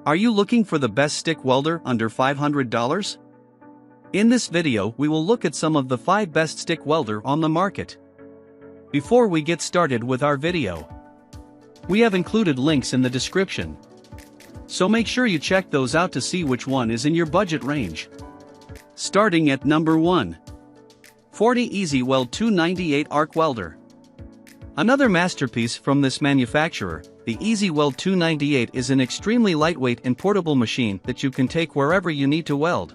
Are you looking for the best stick welder under $500? In this video we will look at some of the 5 best stick welder on the market. Before we get started with our video, we have included links in the description, so make sure you check those out to see which one is in your budget range. Starting at number 1. Forney Easy Weld 298 Arc Welder. Another masterpiece from this manufacturer, the Easy Weld 298 is an extremely lightweight and portable machine that you can take wherever you need to weld.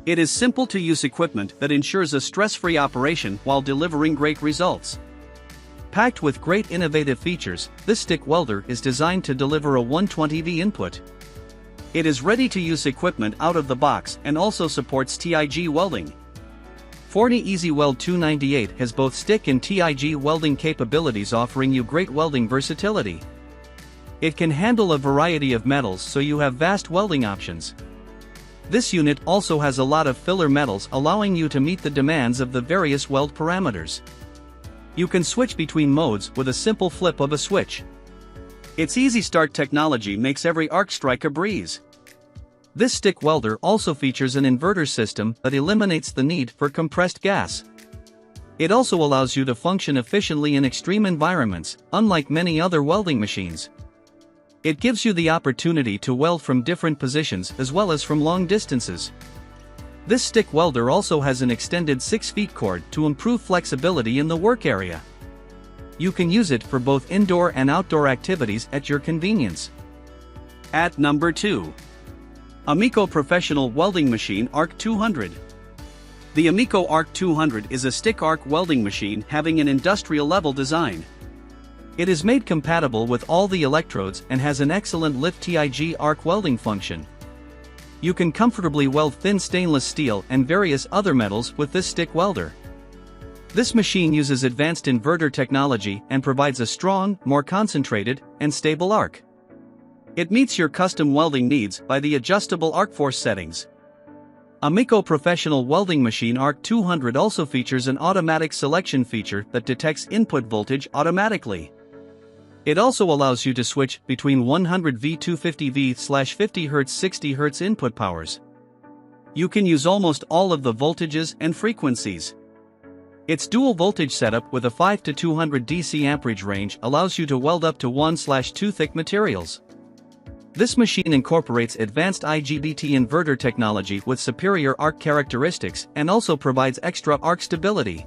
It is simple to use equipment that ensures a stress-free operation while delivering great results. Packed with great innovative features, this stick welder is designed to deliver a 120V input. It is ready-to-use equipment out of the box and also supports TIG welding. Forney Easy Weld 298 has both stick and TIG welding capabilities, offering you great welding versatility. It can handle a variety of metals, so you have vast welding options. This unit also has a lot of filler metals, allowing you to meet the demands of the various weld parameters. You can switch between modes with a simple flip of a switch. Its easy start technology makes every arc strike a breeze. This stick welder also features an inverter system that eliminates the need for compressed gas. It also allows you to function efficiently in extreme environments, unlike many other welding machines. It gives you the opportunity to weld from different positions as well as from long distances. This stick welder also has an extended 6-foot cord to improve flexibility in the work area. You can use it for both indoor and outdoor activities at your convenience. At number 2. Amico Professional Welding Machine Arc 200. The Amico Arc 200 is a stick arc welding machine having an industrial-level design. It is made compatible with all the electrodes and has an excellent lift TIG arc welding function. You can comfortably weld thin stainless steel and various other metals with this stick welder. This machine uses advanced inverter technology and provides a strong, more concentrated, and stable arc. It meets your custom welding needs by the adjustable arc force settings. Amico Professional Welding Machine Arc 200 also features an automatic selection feature that detects input voltage automatically. It also allows you to switch between 100V 250V/50 Hz 60 Hz input powers. You can use almost all of the voltages and frequencies. Its dual voltage setup with a 5 to 200 DC amperage range allows you to weld up to 1/2 thick materials. This machine incorporates advanced IGBT inverter technology with superior arc characteristics and also provides extra arc stability.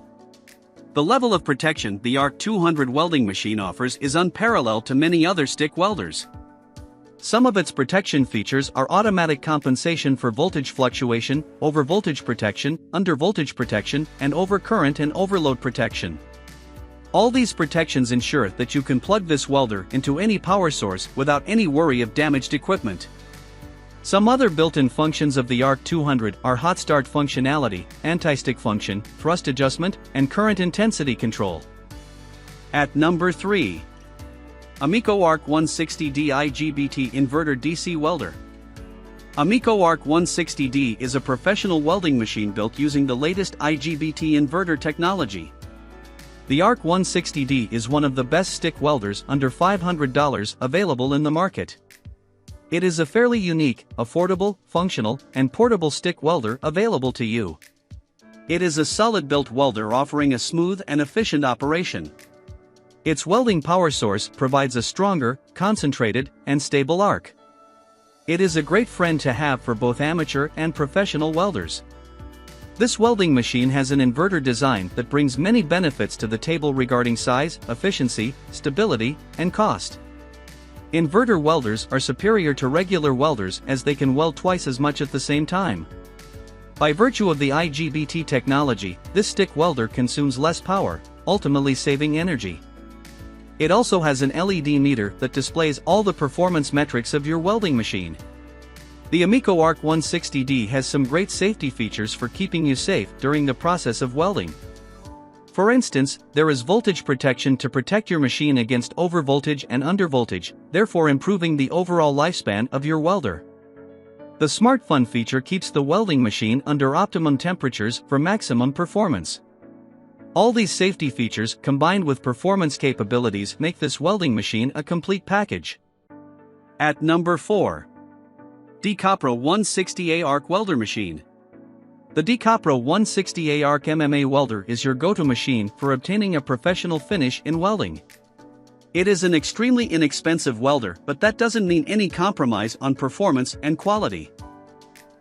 The level of protection the Arc 200 welding machine offers is unparalleled to many other stick welders. Some of its protection features are automatic compensation for voltage fluctuation, over-voltage protection, under-voltage protection, and overcurrent and overload protection. All these protections ensure that you can plug this welder into any power source without any worry of damaged equipment. Some other built-in functions of the Arc 200 are hot start functionality, anti-stick function, thrust adjustment, and current intensity control. At number 3. Amico Arc 160D IGBT Inverter DC Welder. Amico Arc 160D is a professional welding machine built using the latest IGBT inverter technology. The Arc 160D is one of the best stick welders under $500 available in the market. It is a fairly unique, affordable, functional, and portable stick welder available to you. It is a solid-built welder offering a smooth and efficient operation. Its welding power source provides a stronger, concentrated, and stable arc. It is a great friend to have for both amateur and professional welders. This welding machine has an inverter design that brings many benefits to the table regarding size, efficiency, stability, and cost. Inverter welders are superior to regular welders as they can weld twice as much at the same time. By virtue of the IGBT technology, this stick welder consumes less power, ultimately saving energy. It also has an LED meter that displays all the performance metrics of your welding machine. The Amico Arc 160D has some great safety features for keeping you safe during the process of welding. For instance, there is voltage protection to protect your machine against overvoltage and undervoltage, therefore improving the overall lifespan of your welder. The Smart Fun feature keeps the welding machine under optimum temperatures for maximum performance. All these safety features combined with performance capabilities make this welding machine a complete package. At number 4. DEKOPRO 160A Arc Welder Machine. The DEKOPRO 160A Arc MMA Welder is your go-to machine for obtaining a professional finish in welding. It is an extremely inexpensive welder, but that doesn't mean any compromise on performance and quality.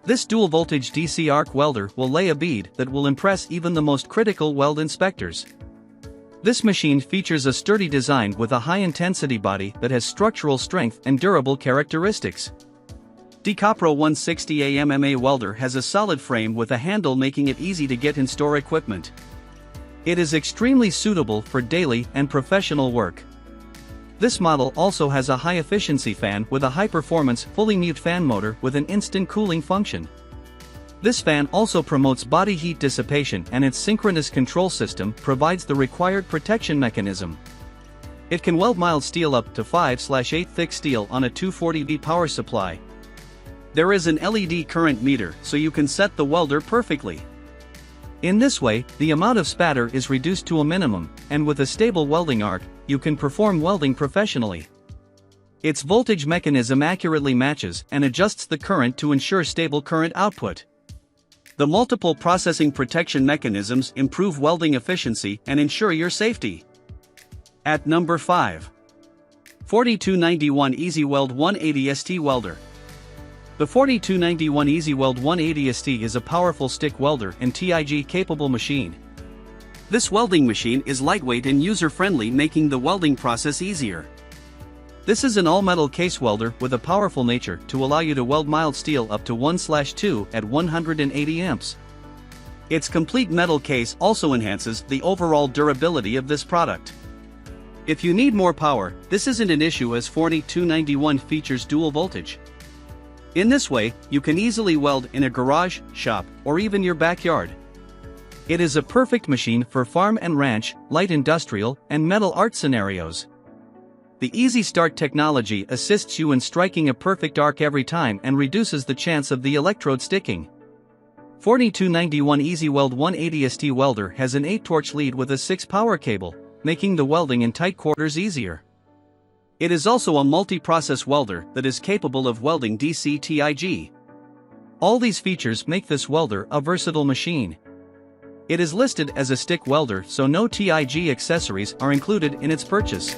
This dual-voltage DC arc welder will lay a bead that will impress even the most critical weld inspectors. This machine features a sturdy design with a high-intensity body that has structural strength and durable characteristics. DEKOPRO 160A MMA welder has a solid frame with a handle, making it easy to get in-store equipment. It is extremely suitable for daily and professional work. This model also has a high-efficiency fan with a high-performance fully mute fan motor with an instant cooling function. This fan also promotes body heat dissipation, and its synchronous control system provides the required protection mechanism. It can weld mild steel up to 5/8 thick steel on a 240V power supply. There is an LED current meter, so you can set the welder perfectly. In this way, the amount of spatter is reduced to a minimum, and with a stable welding arc, you can perform welding professionally. Its voltage mechanism accurately matches and adjusts the current to ensure stable current output. The multiple processing protection mechanisms improve welding efficiency and ensure your safety. At number 5. 4291 Easy Weld 180 ST Welder. The 4291 Easy Weld 180 ST is a powerful stick welder and TIG-capable machine. This welding machine is lightweight and user-friendly, making the welding process easier. This is an all-metal case welder with a powerful nature to allow you to weld mild steel up to 1/2 at 180 amps. Its complete metal case also enhances the overall durability of this product. If you need more power, this isn't an issue, as Forney 291 features dual voltage. In this way, you can easily weld in a garage, shop, or even your backyard. It is a perfect machine for farm and ranch, light industrial, and metal art scenarios. The Easy Start technology assists you in striking a perfect arc every time and reduces the chance of the electrode sticking. Forney 291 Easy Weld 180 ST welder has an 8-torch lead with a 6-power cable, making the welding in tight quarters easier. It is also a multi-process welder that is capable of welding DC TIG. All these features make this welder a versatile machine. It is listed as a stick welder, so no TIG accessories are included in its purchase.